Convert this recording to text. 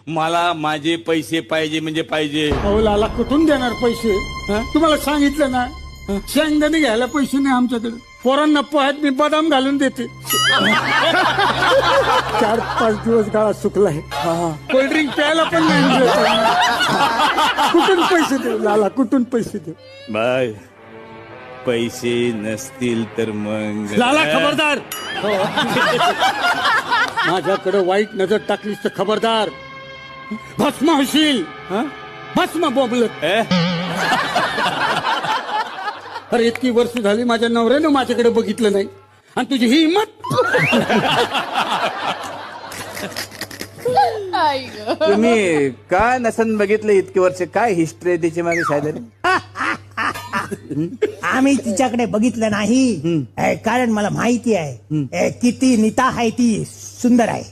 मला माझे पैसे पाहिजे म्हणजे पाहिजे. अहो लाला कुठून देणार पैसे? तुम्हाला सांगितलं ना, शेंगदाणे घ्यायला पैसे नाही आमच्याकडे. पोरांना पोह्यात मी बदाम घालून देते. 4-5 दिवस गाळा सुकलाय. कोल्ड्रिंक प्यायला पण नाही. कुठून पैसे देऊ लाला, कुठून पैसे देऊ? बाय पैसे नसतील तर मग लाला खबरदार. माझ्याकडे वाईट नजर टाकलीस तर खबरदार, भस्म होशील. भस्म बोंबलत. अरे इतकी वर्ष झाली माझ्या नवऱ्यानं माझ्याकडे बघितलं नाही, आणि तुझी ही हिंमत. तुम्ही का नसन बघितलं इतके वर्ष? काय हिस्ट्री आहे त्याची मागे साधारण? आम्ही तिच्याकडे बघितलं नाही, कारण मला माहिती आहे किती नीता आहे ती सुंदर आहे.